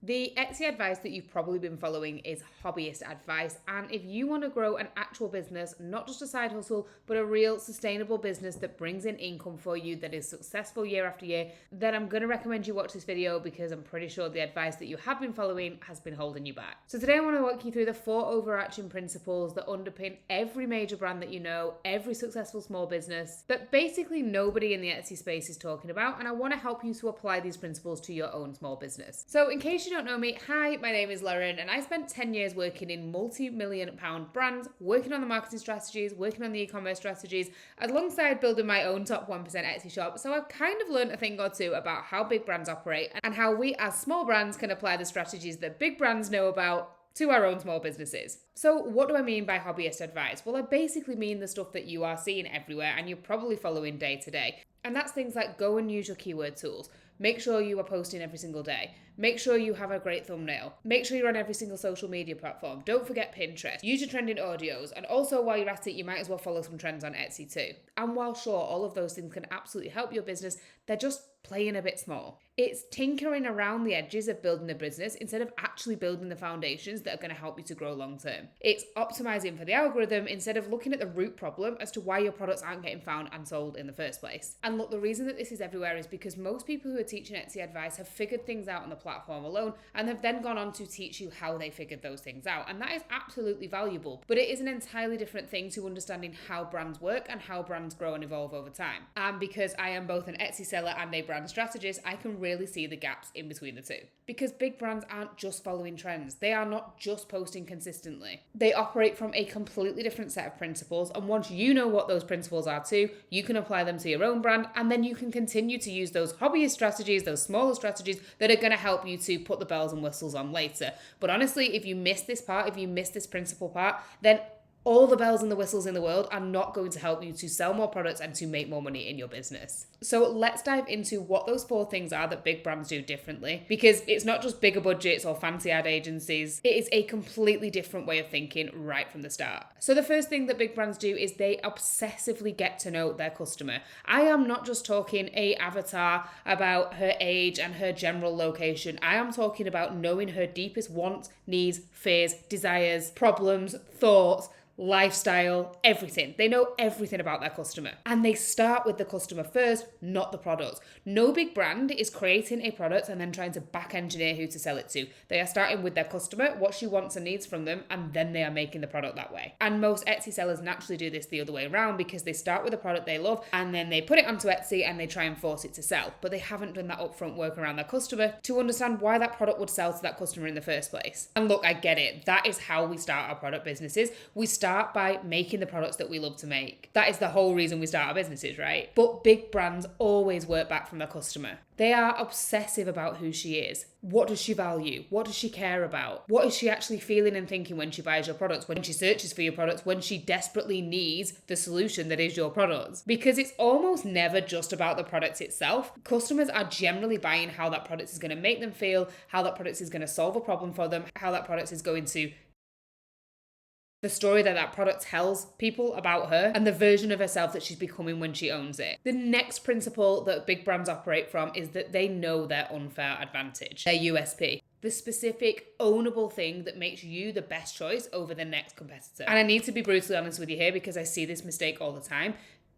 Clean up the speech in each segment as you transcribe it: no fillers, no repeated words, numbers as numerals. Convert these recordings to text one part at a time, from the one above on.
The Etsy advice that you've probably been following is hobbyist advice, and if you want to grow an actual business, not just a side hustle, but a real sustainable business that brings in income for you, that is successful year after year, then I'm going to recommend you watch this video because I'm pretty sure the advice that you have been following has been holding you back. So today I want to walk you through the 4 overarching principles that underpin every major brand that you know, every successful small business, that basically nobody in the Etsy space is talking about, and I want to help you to apply these principles to your own small business. So in case you don't know me, hi, my name is Lauren, and I spent 10 years working in multi-million-pound brands, working on the marketing strategies, working on the e-commerce strategies, alongside building my own top 1% Etsy shop. So I've kind of learned a thing or two about how big brands operate and how we as small brands can apply the strategies that big brands know about to our own small businesses. So what do I mean by hobbyist advice? Well, I basically mean the stuff that you are seeing everywhere and you're probably following day to day. And that's things like go and use your keyword tools. Make sure you are posting every single day. Make sure you have a great thumbnail. Make sure you're on every single social media platform. Don't forget Pinterest. Use your trending audios. And also while you're at it, you might as well follow some trends on Etsy too. And while sure, all of those things can absolutely help your business, they're just playing a bit small. It's tinkering around the edges of building a business instead of actually building the foundations that are going to help you to grow long term. It's optimizing for the algorithm instead of looking at the root problem as to why your products aren't getting found and sold in the first place. And look, the reason that this is everywhere is because most people who are teaching Etsy advice have figured things out on the platform alone and have then gone on to teach you how they figured those things out. And that is absolutely valuable, but it is an entirely different thing to understanding how brands work and how brands grow and evolve over time. And because I am both an Etsy seller and a brand strategist, I can really see the gaps in between the two. Because big brands aren't just following trends. They are not just posting consistently. They operate from a completely different set of principles, and once you know what those principles are too, you can apply them to your own brand, and then you can continue to use those hobbyist strategies, those smaller strategies that are going to help you to put the bells and whistles on later. But honestly, if you miss this part, if you miss this principle part, then all the bells and the whistles in the world are not going to help you to sell more products and to make more money in your business. So let's dive into what those 4 things are that big brands do differently, because it's not just bigger budgets or fancy ad agencies. It is a completely different way of thinking right from the start. So the first thing that big brands do is they obsessively get to know their customer. I am not just talking an avatar about her age and her general location. I am talking about knowing her deepest wants, needs, fears, desires, problems, thoughts, lifestyle, everything. They know everything about their customer. And they start with the customer first, not the product. No big brand is creating a product and then trying to back engineer who to sell it to. They are starting with their customer, what she wants and needs from them, and then they are making the product that way. And most Etsy sellers naturally do this the other way around because they start with a product they love and then they put it onto Etsy and they try and force it to sell. But they haven't done that upfront work around their customer to understand why that product would sell to that customer in the first place. And look, I get it. That is how we start our product businesses. We start by making the products that we love to make. That is the whole reason we start our businesses, right? But big brands always work back from their customer. They are obsessive about who she is. What does she value? What does she care about? What is she actually feeling and thinking when she buys your products, when she searches for your products, when she desperately needs the solution that is your products? Because it's almost never just about the product itself. Customers are generally buying how that product is going to make them feel, how that product is going to solve a problem for them, how that product is going to the story that product tells people about her and the version of herself that she's becoming when she owns it. The next principle that big brands operate from is that they know their unfair advantage, their USP. The specific ownable thing that makes you the best choice over the next competitor. And I need to be brutally honest with you here because I see this mistake all the time.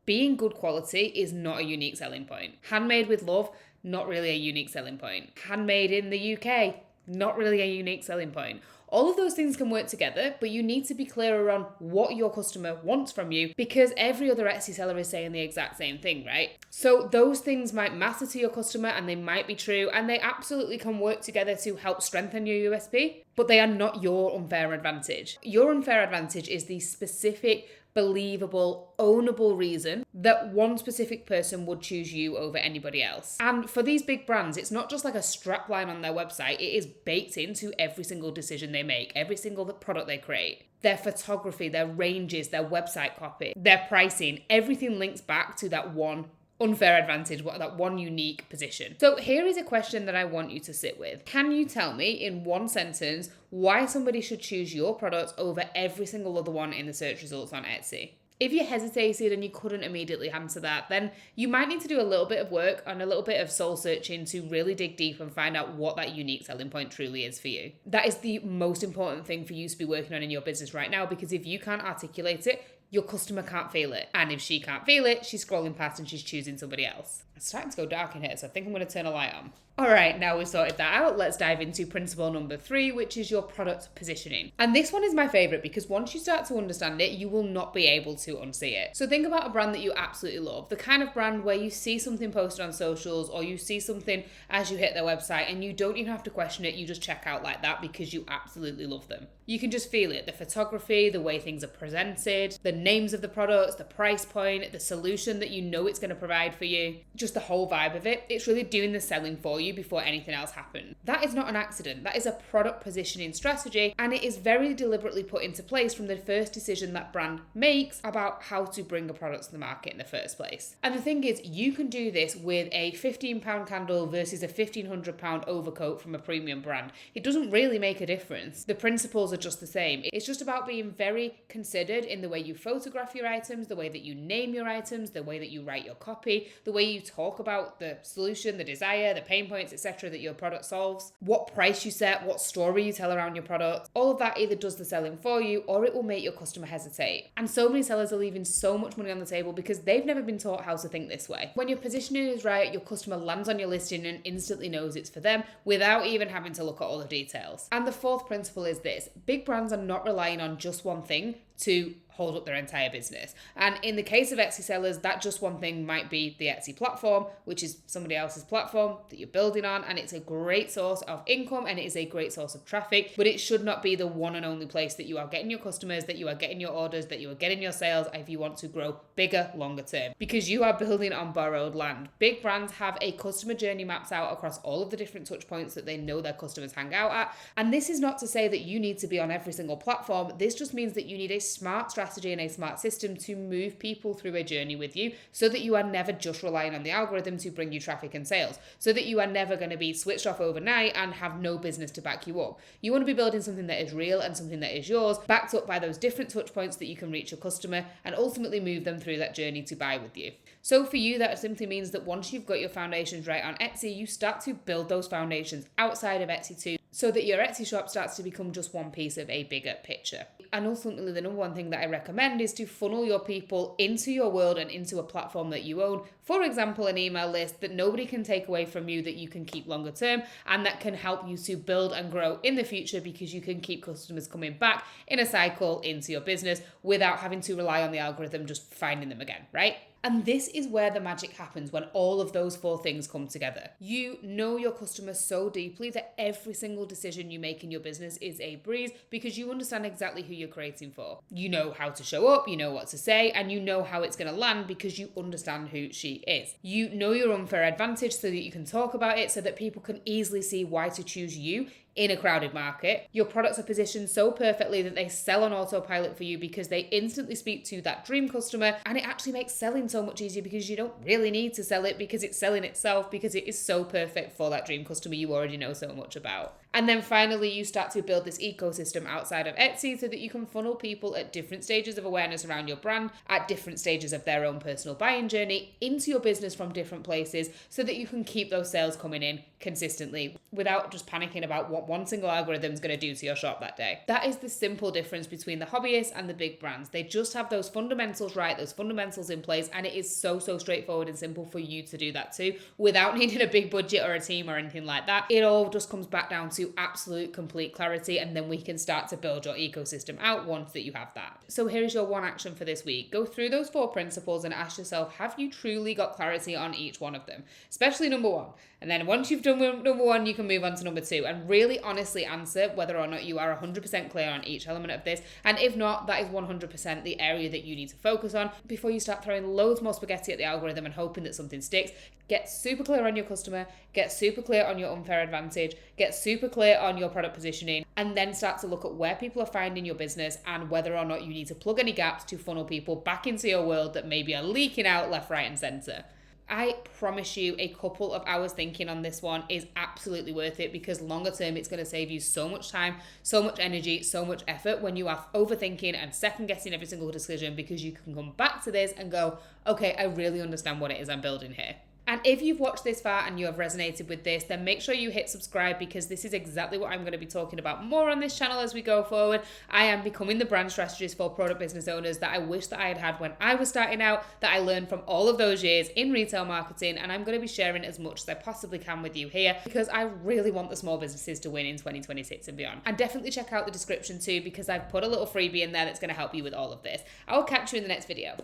Being good quality is not a unique selling point. Handmade with love, not really a unique selling point. Handmade in the UK, not really a unique selling point. All of those things can work together, but you need to be clearer on what your customer wants from you because every other Etsy seller is saying the exact same thing, right? So those things might matter to your customer and they might be true and they absolutely can work together to help strengthen your USP, but they are not your unfair advantage. Your unfair advantage is the specific, believable, ownable reason that one specific person would choose you over anybody else. And for these big brands, it's not just like a strap line on their website, it is baked into every single decision they make, every single product they create. Their photography, their ranges, their website copy, their pricing, everything links back to that one unfair advantage, that one unique position. So here is a question that I want you to sit with. Can you tell me in one sentence why somebody should choose your product over every single other one in the search results on Etsy? If you hesitated and you couldn't immediately answer that, then you might need to do a little bit of work and a little bit of soul searching to really dig deep and find out what that unique selling point truly is for you. That is the most important thing for you to be working on in your business right now, because if you can't articulate it, your customer can't feel it. And if she can't feel it, she's scrolling past and she's choosing somebody else. It's starting to go dark in here, so I think I'm going to turn a light on. All right, now we've sorted that out, let's dive into principle number 3, which is your product positioning. And this one is my favorite because once you start to understand it, you will not be able to unsee it. So think about a brand that you absolutely love, the kind of brand where you see something posted on socials or you see something as you hit their website and you don't even have to question it, you just check out like that because you absolutely love them. You can just feel it, the photography, the way things are presented, the names of the products, the price point, the solution that you know it's going to provide for you, just the whole vibe of it. It's really doing the selling for you before anything else happens. That is not an accident. That is a product positioning strategy, and it is very deliberately put into place from the first decision that brand makes about how to bring a product to the market in the first place. And the thing is, you can do this with a £15 candle versus a £1,500 overcoat from a premium brand. It doesn't really make a difference. The principles are just the same. It's just about being very considered in the way you photograph your items, the way that you name your items, the way that you write your copy, the way you talk about the solution, the desire, the pain points, etc. that your product solves, what price you set, what story you tell around your product. All of that either does the selling for you or it will make your customer hesitate. And so many sellers are leaving so much money on the table because they've never been taught how to think this way. When your positioning is right, your customer lands on your listing and instantly knows it's for them without even having to look at all the details. And the fourth principle is this: big brands are not relying on just one thing to hold up their entire business. And in the case of Etsy sellers, that just one thing might be the Etsy platform, which is somebody else's platform that you're building on, and it's a great source of income and it is a great source of traffic, but it should not be the one and only place that you are getting your customers, that you are getting your orders, that you are getting your sales if you want to grow bigger, longer term, because you are building on borrowed land. Big brands have a customer journey mapped out across all of the different touch points that they know their customers hang out at. And this is not to say that you need to be on every single platform. This just means that you need a smart strategy and a smart system to move people through a journey with you so that you are never just relying on the algorithm to bring you traffic and sales, so that you are never going to be switched off overnight and have no business to back you up. You want to be building something that is real and something that is yours, backed up by those different touch points that you can reach your customer and ultimately move them through that journey to buy with you. So for you, that simply means that once you've got your foundations right on Etsy, you start to build those foundations outside of Etsy too, so that your Etsy shop starts to become just one piece of a bigger picture. And ultimately, the number one thing that I recommend is to funnel your people into your world and into a platform that you own. For example, an email list that nobody can take away from you, that you can keep longer term and that can help you to build and grow in the future, because you can keep customers coming back in a cycle into your business without having to rely on the algorithm just finding them again, right? And this is where the magic happens, when all of those four things come together. You know your customer so deeply that every single decision you make in your business is a breeze, because you understand exactly who you're creating for. You know how to show up, you know what to say, and you know how it's going to land because you understand who she is. You know your unfair advantage so that you can talk about it, so that people can easily see why to choose you in a crowded market. Your products are positioned so perfectly that they sell on autopilot for you because they instantly speak to that dream customer, and it actually makes selling so much easier because you don't really need to sell it, because it's selling itself, because it is so perfect for that dream customer you already know so much about. And then finally, you start to build this ecosystem outside of Etsy so that you can funnel people at different stages of awareness around your brand, at different stages of their own personal buying journey, into your business from different places, so that you can keep those sales coming in consistently without just panicking about what one single algorithm is going to do to your shop that day. That is the simple difference between the hobbyists and the big brands. They just have those fundamentals right, those fundamentals in place, and it is so straightforward and simple for you to do that too, without needing a big budget or a team or anything like that. It all just comes back down to absolute complete clarity, and then we can start to build your ecosystem out once that you have that. So here's your one action for this week. Go through those 4 principles and ask yourself, have you truly got clarity on each one of them? Especially number 1. And then once you've done number 1, you can move on to number 2 and really honestly answer whether or not you are 100% clear on each element of this. And if not, that is 100% the area that you need to focus on before you start throwing loads more spaghetti at the algorithm and hoping that something sticks. Get super clear on your customer, get super clear on your unfair advantage, get super clear on your product positioning, and then start to look at where people are finding your business and whether or not you need to plug any gaps to funnel people back into your world that maybe are leaking out left, right, and center. I promise you a couple of hours thinking on this one is absolutely worth it, because longer term it's going to save you so much time, so much energy, so much effort when you are overthinking and second guessing every single decision, because you can come back to this and go, okay, I really understand what it is I'm building here. And if you've watched this far and you have resonated with this, then make sure you hit subscribe, because this is exactly what I'm going to be talking about more on this channel as we go forward. I am becoming the brand strategist for product business owners that I wish that I had had when I was starting out, that I learned from all of those years in retail marketing, and I'm going to be sharing as much as I possibly can with you here, because I really want the small businesses to win in 2026 and beyond. And definitely check out the description too, because I've put a little freebie in there that's going to help you with all of this. I will catch you in the next video.